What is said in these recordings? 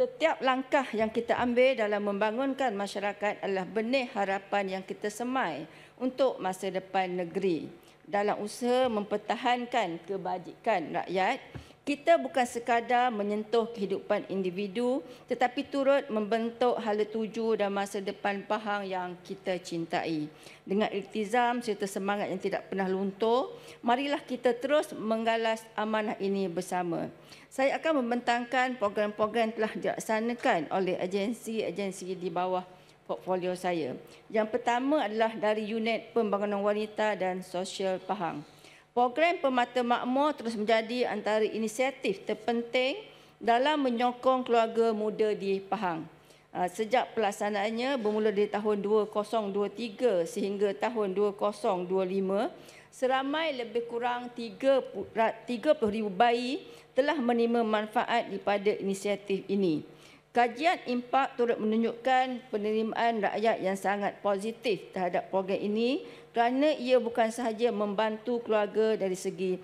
Setiap langkah yang kita ambil dalam membangunkan masyarakat adalah benih harapan yang kita semai untuk masa depan negeri. Dalam usaha mempertahankan kebajikan rakyat, kita bukan sekadar menyentuh kehidupan individu tetapi turut membentuk hala tuju dan masa depan Pahang yang kita cintai. Dengan iltizam serta semangat yang tidak pernah luntur, marilah kita terus menggalas amanah ini bersama. Saya akan membentangkan program-program yang telah dilaksanakan oleh agensi-agensi di bawah portfolio saya. Yang pertama adalah dari Unit Pembangunan Wanita dan Sosial Pahang. Program Permata Makmur terus menjadi antara inisiatif terpenting dalam menyokong keluarga muda di Pahang. Sejak pelaksanaannya bermula dari tahun 2023 sehingga tahun 2025, seramai lebih kurang 30,000 bayi telah menerima manfaat daripada inisiatif ini. Kajian impak turut menunjukkan penerimaan rakyat yang sangat positif terhadap program ini kerana ia bukan sahaja membantu keluarga dari segi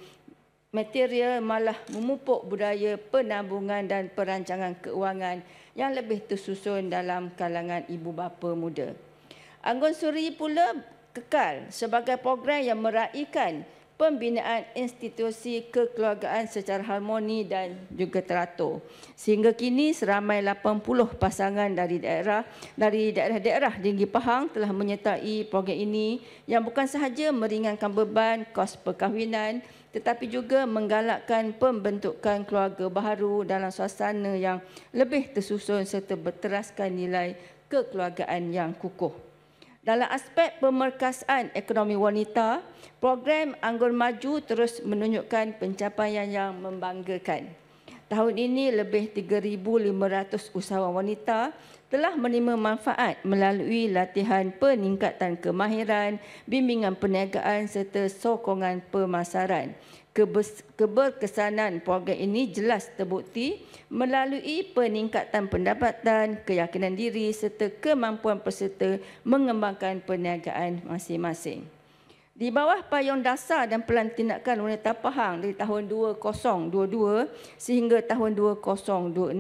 material, malah memupuk budaya penabungan dan perancangan keuangan yang lebih tersusun dalam kalangan ibu bapa muda. Anggun Suri pula kekal sebagai program yang meraihkan pembinaan institusi kekeluargaan secara harmoni dan juga teratur. Sehingga kini seramai 80 pasangan dari daerah-daerah di Pahang telah menyertai program ini yang bukan sahaja meringankan beban kos perkahwinan tetapi juga menggalakkan pembentukan keluarga baharu dalam suasana yang lebih tersusun serta berteraskan nilai kekeluargaan yang kukuh. Dalam aspek pemerkasaan ekonomi wanita, program Anggun Maju terus menunjukkan pencapaian yang membanggakan. Tahun ini lebih 3,500 usahawan wanita telah menerima manfaat melalui latihan peningkatan kemahiran, bimbingan perniagaan serta sokongan pemasaran. Keberkesanan program ini jelas terbukti melalui peningkatan pendapatan, keyakinan diri serta kemampuan peserta mengembangkan perniagaan masing-masing. Di bawah payung dasar dan pelan tindakan wanita Pahang dari tahun 2022 sehingga tahun 2026,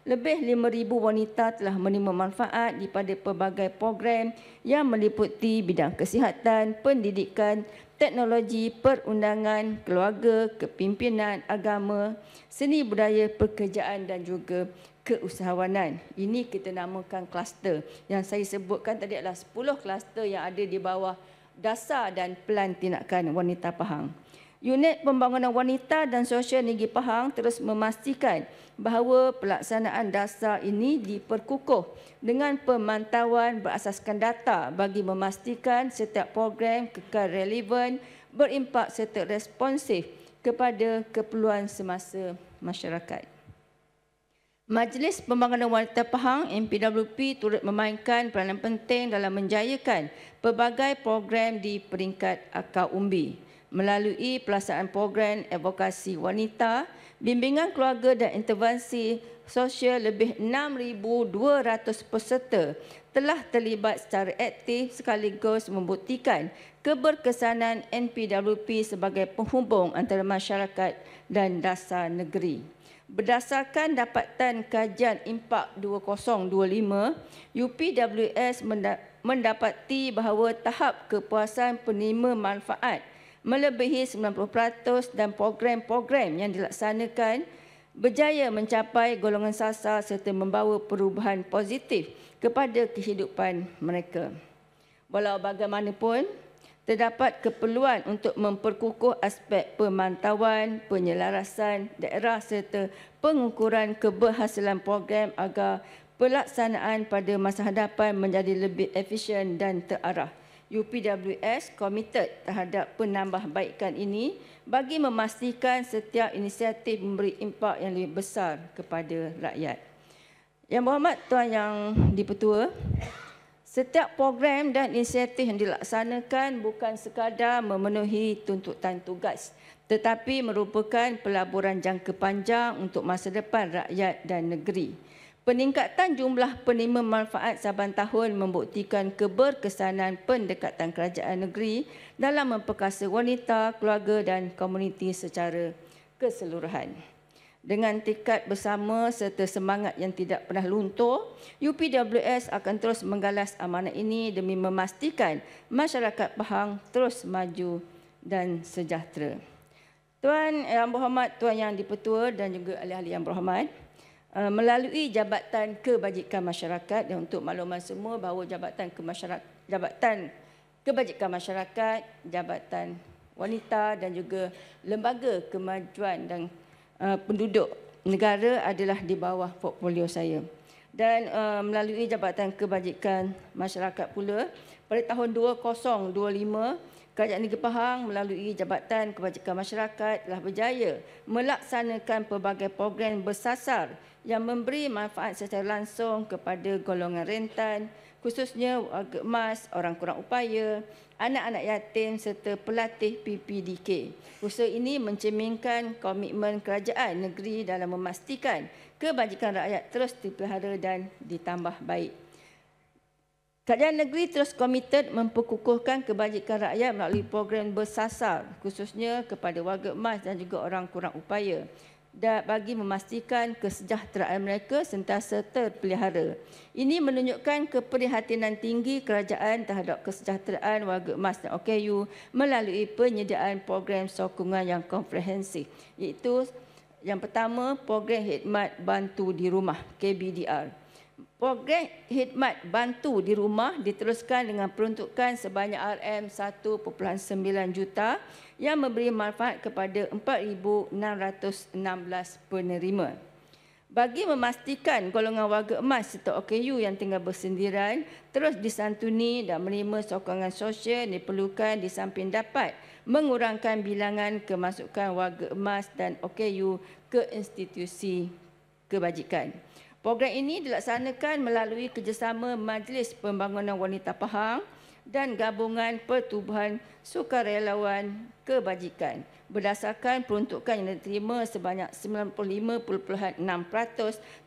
lebih 5,000 wanita telah menerima manfaat daripada pelbagai program yang meliputi bidang kesihatan, pendidikan, teknologi, perundangan, keluarga, kepimpinan, agama, seni budaya, pekerjaan dan juga keusahawanan. Ini kita namakan kluster. Yang saya sebutkan tadi adalah 10 kluster yang ada di bawah dasar dan pelan tindakan wanita Pahang. Unit Pembangunan Wanita dan Sosial Negeri Pahang terus memastikan bahawa pelaksanaan dasar ini diperkukuh dengan pemantauan berasaskan data bagi memastikan setiap program kekal relevan, berimpak serta responsif kepada keperluan semasa masyarakat. Majlis Pembangunan Wanita Pahang MPWP turut memainkan peranan penting dalam menjayakan pelbagai program di peringkat akar umbi melalui pelaksanaan program advokasi wanita, bimbingan keluarga dan intervensi sosial. Lebih 6,200 peserta telah terlibat secara aktif sekaligus membuktikan keberkesanan NPWP sebagai penghubung antara masyarakat dan dasar negeri. Berdasarkan dapatan kajian impak 2025, UPWS mendapati bahawa tahap kepuasan penerima manfaat melebihi 90% dan program-program yang dilaksanakan berjaya mencapai golongan sasar serta membawa perubahan positif kepada kehidupan mereka. Walau bagaimanapun, terdapat keperluan untuk memperkukuh aspek pemantauan, penyelarasan daerah serta pengukuran keberhasilan program agar pelaksanaan pada masa hadapan menjadi lebih efisien dan terarah. UPWS komited terhadap penambahbaikan ini bagi memastikan setiap inisiatif memberi impak yang lebih besar kepada rakyat. Yang berhormat Tuan Yang Dipertua, setiap program dan inisiatif yang dilaksanakan bukan sekadar memenuhi tuntutan tugas tetapi merupakan pelaburan jangka panjang untuk masa depan rakyat dan negeri. Peningkatan jumlah penerima manfaat saban tahun membuktikan keberkesanan pendekatan kerajaan negeri dalam memperkasa wanita, keluarga dan komuniti secara keseluruhan. Dengan tekad bersama serta semangat yang tidak pernah luntur, UPWS akan terus menggalas amanah ini demi memastikan masyarakat Pahang terus maju dan sejahtera. Tuan Yang Berhormat, Tuan Yang Dipertua dan juga ahli-ahli yang berhormat, melalui Jabatan Kebajikan Masyarakat, dan untuk makluman semua bahawa Jabatan Kebajikan Masyarakat, Jabatan Wanita dan juga Lembaga Kemajuan dan Penduduk Negara adalah di bawah portfolio saya. Dan melalui Jabatan Kebajikan Masyarakat pula, pada tahun 2025, Kerajaan Negeri Pahang melalui Jabatan Kebajikan Masyarakat telah berjaya melaksanakan pelbagai program bersasar yang memberi manfaat secara langsung kepada golongan rentan, khususnya warga emas, orang kurang upaya, anak-anak yatim serta pelatih PPDK. Usaha ini mencerminkan komitmen kerajaan negeri dalam memastikan kebajikan rakyat terus dipelihara dan ditambah baik. Kerajaan negeri terus komited memperkukuhkan kebajikan rakyat melalui program bersasar, khususnya kepada warga emas dan juga orang kurang upaya, dan bagi memastikan kesejahteraan mereka sentiasa terpelihara. Ini menunjukkan keprihatinan tinggi kerajaan terhadap kesejahteraan warga emas dan OKU melalui penyediaan program sokongan yang komprehensif, iaitu yang pertama, program khidmat bantu di rumah KBDR. Program khidmat bantu di rumah diteruskan dengan peruntukan sebanyak RM1.9 juta yang memberi manfaat kepada 4,616 penerima. Bagi memastikan golongan warga emas serta OKU yang tinggal bersendirian terus disantuni dan menerima sokongan sosial yang diperlukan di samping dapat mengurangkan bilangan kemasukan warga emas dan OKU ke institusi kebajikan. Program ini dilaksanakan melalui kerjasama Majlis Pembangunan Wanita Pahang dan Gabungan Pertubuhan Sukarelawan Kebajikan. Berdasarkan peruntukan yang diterima, sebanyak 95.6%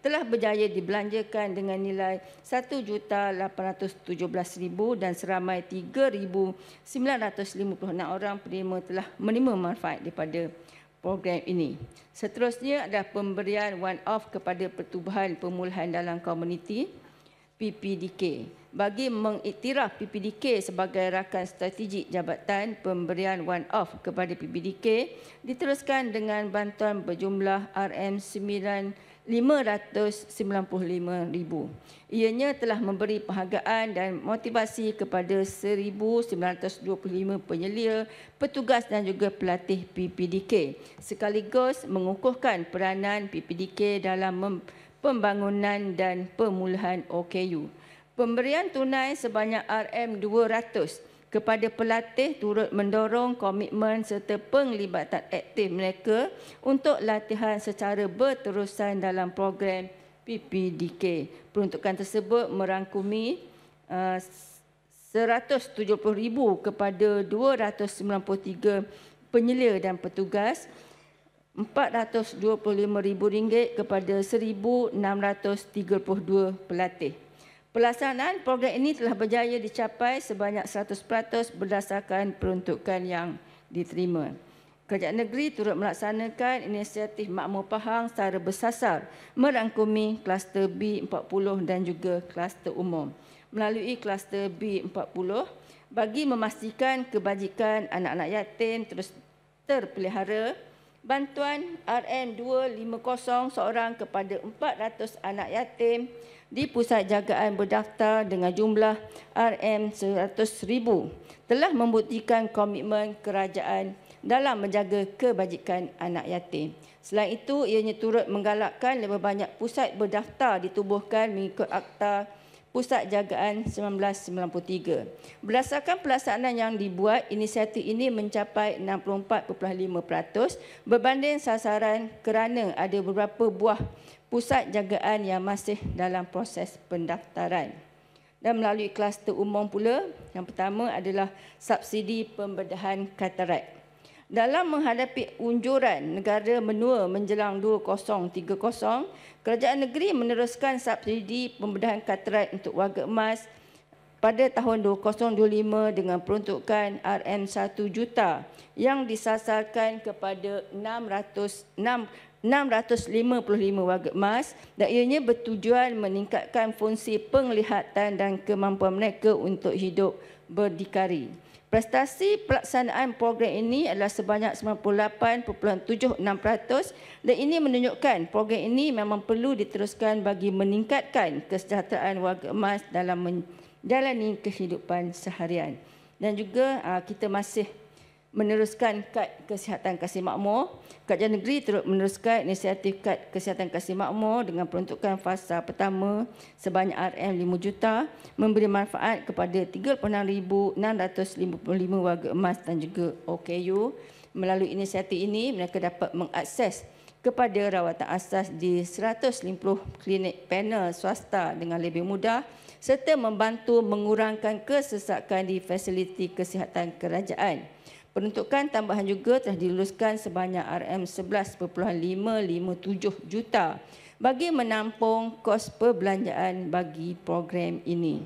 telah berjaya dibelanjakan dengan nilai RM1,817,000 dan seramai 3,956 orang penerima telah menerima manfaat daripada program ini. Seterusnya adalah pemberian one-off kepada Pertubuhan Pemulihan Dalam Komuniti PPDK. Bagi mengiktiraf PPDK sebagai rakan strategik jabatan, pemberian one-off kepada PPDK diteruskan dengan bantuan berjumlah RM595,000. Ianya telah memberi penghargaan dan motivasi kepada 1,925 penyelia, petugas dan juga pelatih PPDK, sekaligus mengukuhkan peranan PPDK dalam pembangunan dan pemulihan OKU. Pemberian tunai sebanyak RM200 kepada pelatih turut mendorong komitmen serta penglibatan aktif mereka untuk latihan secara berterusan dalam program PPDK. Peruntukan tersebut merangkumi RM170,000 kepada 293 penyelia dan petugas, RM425,000 kepada 1,632 pelatih. Pelaksanaan program ini telah berjaya dicapai sebanyak 100% berdasarkan peruntukan yang diterima. Kerajaan negeri turut melaksanakan inisiatif Makmur Pahang secara bersasar merangkumi kluster B40 dan juga kluster umum. Melalui kluster B40, bagi memastikan kebajikan anak-anak yatim terus terpelihara, bantuan RM250 seorang kepada 400 anak yatim di pusat jagaan berdaftar dengan jumlah RM100,000 telah membuktikan komitmen kerajaan dalam menjaga kebajikan anak yatim. Selain itu, ianya turut menggalakkan lebih banyak pusat berdaftar ditubuhkan mengikut Akta Pusat Jagaan 1993. Berdasarkan pelaksanaan yang dibuat, inisiatif ini mencapai 64.5% berbanding sasaran kerana ada beberapa buah pusat jagaan yang masih dalam proses pendaftaran. Dan melalui kluster umum pula, yang pertama adalah subsidi pembedahan katarak. Dalam menghadapi unjuran negara menua menjelang 2030, kerajaan negeri meneruskan subsidi pembedahan katarak untuk warga emas pada tahun 2025 dengan peruntukan RM1 juta yang disasarkan kepada warga emas dan ianya bertujuan meningkatkan fungsi penglihatan dan kemampuan mereka untuk hidup berdikari. Prestasi pelaksanaan program ini adalah sebanyak 98.76% dan ini menunjukkan program ini memang perlu diteruskan bagi meningkatkan kesejahteraan warga emas dalam menjalani kehidupan seharian. Dan juga kita masih meneruskan kad kesihatan kasih makmur. Kerajaan negeri turut meneruskan inisiatif kad kesihatan kasih makmur dengan peruntukan fasa pertama sebanyak RM5 juta memberi manfaat kepada 36,655 warga emas dan juga OKU. Melalui inisiatif ini mereka dapat mengakses kepada rawatan asas di 150 klinik panel swasta dengan lebih mudah serta membantu mengurangkan kesesakan di fasiliti kesihatan kerajaan. Peruntukan tambahan juga telah diluluskan sebanyak RM11.557 juta bagi menampung kos perbelanjaan bagi program ini.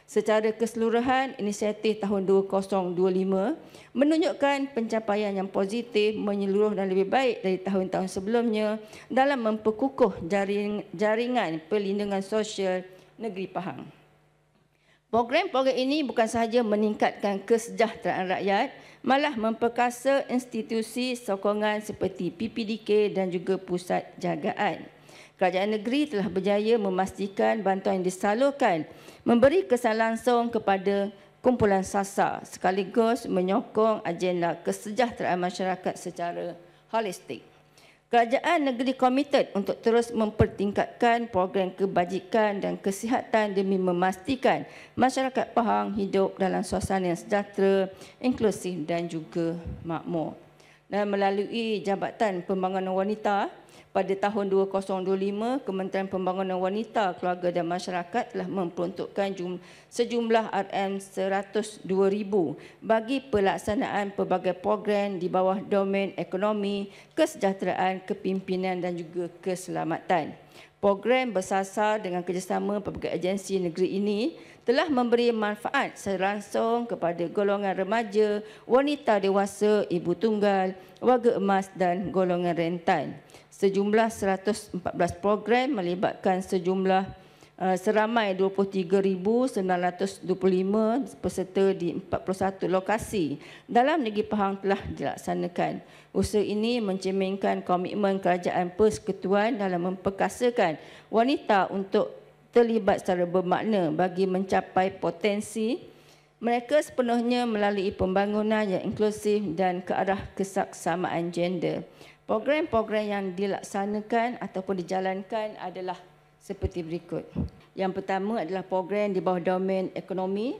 Secara keseluruhan, inisiatif tahun 2025 menunjukkan pencapaian yang positif, menyeluruh dan lebih baik dari tahun-tahun sebelumnya dalam memperkukuh jaringan perlindungan sosial negeri Pahang. Program-program ini bukan sahaja meningkatkan kesejahteraan rakyat, malah memperkasa institusi sokongan seperti PPDK dan juga pusat jagaan. Kerajaan negeri telah berjaya memastikan bantuan yang disalurkan memberi kesan langsung kepada kumpulan SASA sekaligus menyokong agenda kesejahteraan masyarakat secara holistik. Kerajaan negeri komited untuk terus mempertingkatkan program kebajikan dan kesihatan demi memastikan masyarakat Pahang hidup dalam suasana yang sejahtera, inklusif dan juga makmur. Dan melalui Jabatan Pembangunan Wanita, pada tahun 2025, Kementerian Pembangunan Wanita, Keluarga dan Masyarakat telah memperuntukkan sejumlah RM102,000 bagi pelaksanaan pelbagai program di bawah domen ekonomi, kesejahteraan, kepimpinan dan juga keselamatan. Program bersasar dengan kerjasama pelbagai agensi negeri ini telah memberi manfaat secara langsung kepada golongan remaja, wanita dewasa, ibu tunggal, warga emas dan golongan rentan. Sejumlah 114 program melibatkan seramai 23,925 peserta di 41 lokasi dalam negeri Pahang telah dilaksanakan. Usaha ini mencerminkan komitmen kerajaan persekutuan dalam memperkasakan wanita untuk terlibat secara bermakna bagi mencapai potensi mereka sepenuhnya melalui pembangunan yang inklusif dan ke arah kesaksamaan gender. Program-program yang dilaksanakan ataupun dijalankan adalah seperti berikut. Yang pertama adalah program di bawah domen ekonomi.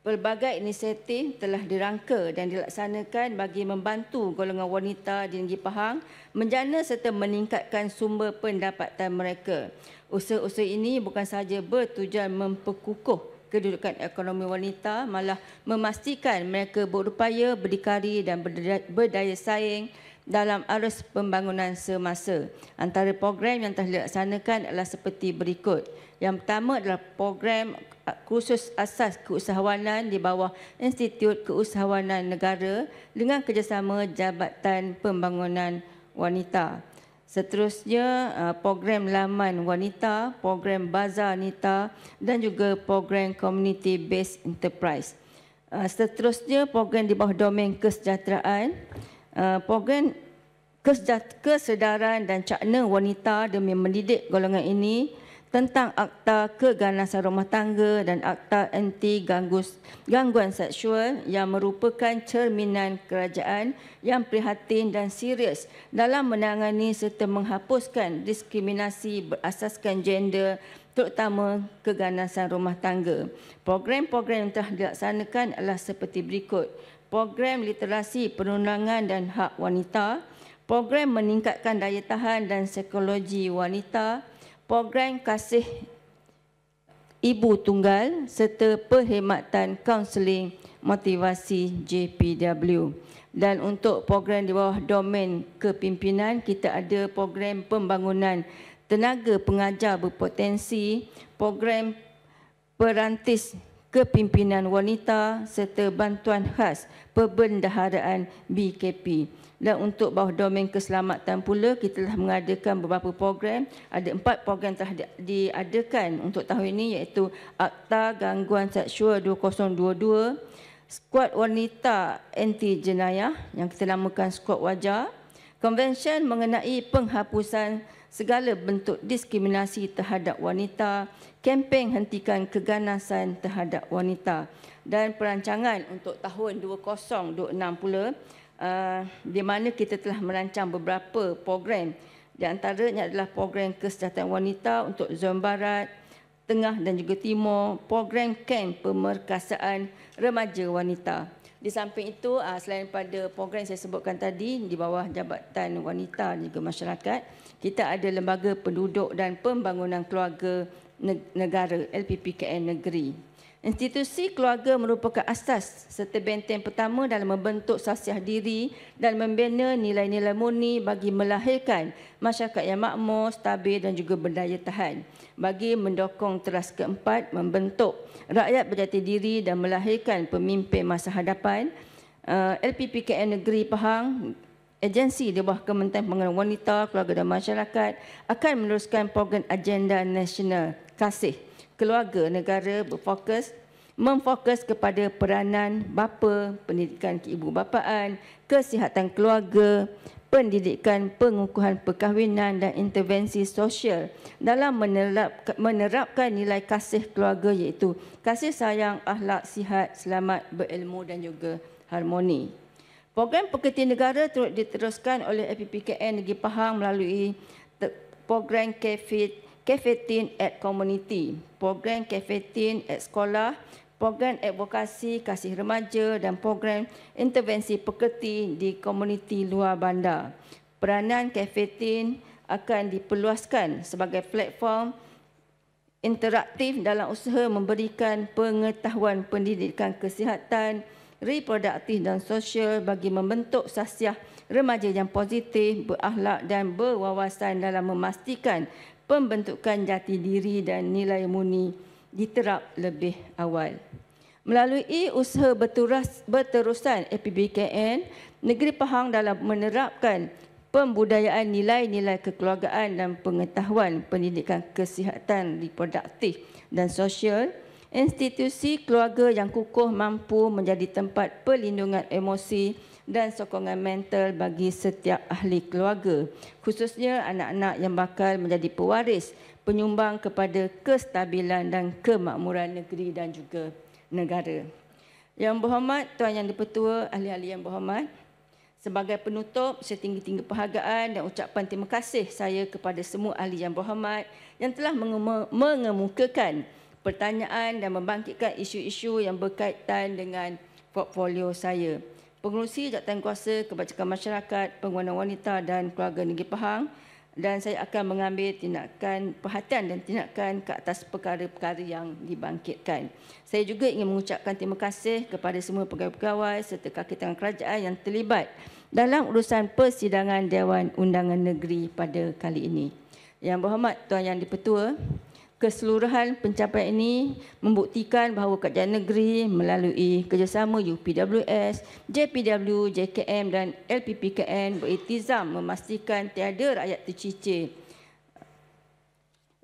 Pelbagai inisiatif telah dirangka dan dilaksanakan bagi membantu golongan wanita di negeri Pahang menjana serta meningkatkan sumber pendapatan mereka. Usaha-usaha ini bukan sahaja bertujuan memperkukuh kedudukan ekonomi wanita, malah memastikan mereka berupaya berdikari dan berdaya saing dalam arus pembangunan semasa. Antara program yang telah dilaksanakan adalah seperti berikut. Yang pertama adalah program khusus asas keusahawanan di bawah Institut Keusahawanan Negara dengan kerjasama Jabatan Pembangunan Wanita. Seterusnya, program laman wanita, program bazar wanita dan juga program community based enterprise. Seterusnya, program di bawah domen kesejahteraan, program kesedaran dan cakna wanita demi mendidik golongan ini tentang Akta Keganasan Rumah Tangga dan Akta Anti Gangguan Seksual yang merupakan cerminan kerajaan yang prihatin dan serius dalam menangani serta menghapuskan diskriminasi berasaskan gender terutama keganasan rumah tangga. Program-program yang telah dilaksanakan adalah seperti berikut. Program literasi perundangan dan hak wanita, program meningkatkan daya tahan dan psikologi wanita, program kasih ibu tunggal serta perkhidmatan kaunseling motivasi JPW. Dan untuk program di bawah domen kepimpinan, kita ada program pembangunan tenaga pengajar berpotensi, program perantis kepimpinan wanita serta bantuan khas perbendaharaan BKP. Dan untuk bawah domain keselamatan pula, kita telah mengadakan beberapa program. Ada 4 program telah diadakan untuk tahun ini, iaitu Akta Gangguan Seksual 2022, Skuad Wanita Anti Jenayah yang kita namakan Skuad Wajar, Konvensyen mengenai penghapusan segala bentuk diskriminasi terhadap wanita, kempen hentikan keganasan terhadap wanita, dan perancangan untuk tahun 2026 pula, di mana kita telah merancang beberapa program. Di antaranya adalah program kesejahteraan wanita untuk zon barat, tengah dan juga timur, program kem pemerkasaan remaja wanita. Di samping itu, selain pada program yang saya sebutkan tadi, di bawah Jabatan Wanita dan juga Masyarakat, kita ada Lembaga Penduduk dan Pembangunan Keluarga Negara, LPPKN Negeri. Institusi keluarga merupakan asas serta benteng pertama dalam membentuk sasiah diri dan membina nilai-nilai murni bagi melahirkan masyarakat yang makmur, stabil dan juga berdaya tahan. Bagi mendokong teras keempat, membentuk rakyat berjati diri dan melahirkan pemimpin masa hadapan, LPPKN Negeri Pahang, agensi di bawah Kementerian Pembangunan Wanita, Keluarga dan Masyarakat, akan meneruskan program agenda nasional Kasih Keluarga Negara memfokus kepada peranan bapa, pendidikan keibu-bapaan, kesihatan keluarga, pendidikan, pengukuhan perkahwinan dan intervensi sosial dalam menerapkan nilai kasih keluarga, iaitu kasih sayang, akhlak, sihat, selamat, berilmu dan juga harmoni. Program Pekerti Negara turut diteruskan oleh LPPKN Negeri Pahang melalui program Cafe Teen at Community, program Cafe Teen at Sekolah, program advokasi kasih remaja dan program intervensi pekerti di komuniti luar bandar. Peranan Cafe Teen akan diperluaskan sebagai platform interaktif dalam usaha memberikan pengetahuan pendidikan kesihatan, reproduktif dan sosial bagi membentuk sasiah remaja yang positif, berakhlak dan berwawasan dalam memastikan pembentukan jati diri dan nilai murni diterap lebih awal. Melalui usaha berterusan LPPKN Negeri Pahang dalam menerapkan pembudayaan nilai-nilai kekeluargaan dan pengetahuan pendidikan kesihatan reproduktif dan sosial, institusi keluarga yang kukuh mampu menjadi tempat perlindungan emosi dan sokongan mental bagi setiap ahli keluarga, khususnya anak-anak yang bakal menjadi pewaris penyumbang kepada kestabilan dan kemakmuran negeri dan juga negara. Yang berhormat Tuan Yang di-Pertua, ahli-ahli yang berhormat, sebagai penutup, setinggi-tinggi penghargaan dan ucapan terima kasih saya kepada semua ahli yang berhormat yang telah mengemukakan pertanyaan dan membangkitkan isu-isu yang berkaitan dengan portfolio saya. Pengerusi Jawatankuasa Kebajikan Masyarakat, Pengurusan Wanita dan Keluarga Negeri Pahang, dan saya akan mengambil tindakan perhatian dan tindakan ke atas perkara-perkara yang dibangkitkan. Saya juga ingin mengucapkan terima kasih kepada semua pegawai-pegawai serta kaki tangan kerajaan yang terlibat dalam urusan persidangan Dewan Undangan Negeri pada kali ini. Yang berhormat Tuan Yang di-Pertua, keseluruhan pencapaian ini membuktikan bahawa kerajaan negeri melalui kerjasama UPWS, JPW, JKM dan LPPKN beriltizam memastikan tiada rakyat tercicir,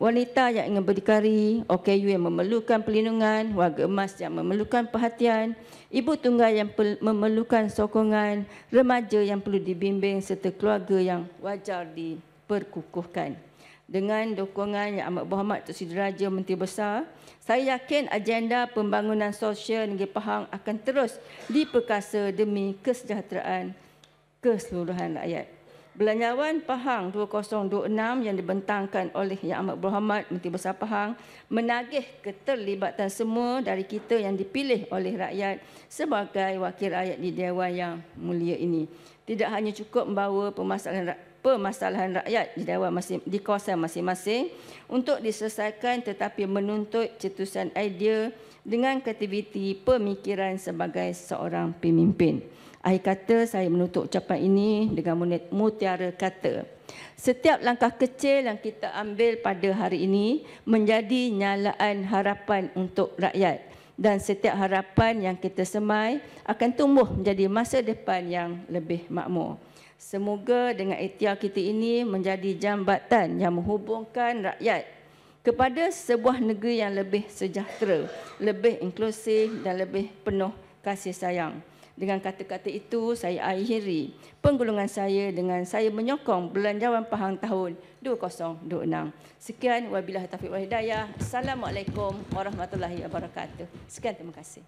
wanita yang ingin berdikari, OKU yang memerlukan perlindungan, warga emas yang memerlukan perhatian, ibu tunggal yang memerlukan sokongan, remaja yang perlu dibimbing serta keluarga yang wajar diperkukuhkan. Dengan dukungan Yang Amat Berhormat Datuk Seri Diraja Menteri Besar, saya yakin agenda pembangunan sosial Negeri Pahang akan terus diperkasa demi kesejahteraan keseluruhan rakyat. Belanjawan Pahang 2026 yang dibentangkan oleh Yang Amat Berhormat Menteri Besar Pahang menagih keterlibatan semua dari kita yang dipilih oleh rakyat sebagai wakil rakyat di Dewan yang mulia ini. Tidak hanya cukup membawa permasalahan rakyat di kawasan masing-masing untuk diselesaikan, tetapi menuntut cetusan idea dengan kreativiti pemikiran sebagai seorang pemimpin. Akhir kata, saya menutup ucapan ini dengan mutiara kata, setiap langkah kecil yang kita ambil pada hari ini menjadi nyalaan harapan untuk rakyat. dan setiap harapan yang kita semai akan tumbuh menjadi masa depan yang lebih makmur. Semoga dengan ikhtiar kita ini menjadi jambatan yang menghubungkan rakyat kepada sebuah negeri yang lebih sejahtera, lebih inklusif dan lebih penuh kasih sayang. Dengan kata-kata itu, saya akhiri penggulungan saya dengan saya menyokong Belanjawan Pahang tahun 2026. Sekian, wabillahi taufiq wal hidayah. Assalamualaikum warahmatullahi wabarakatuh. Sekian, terima kasih.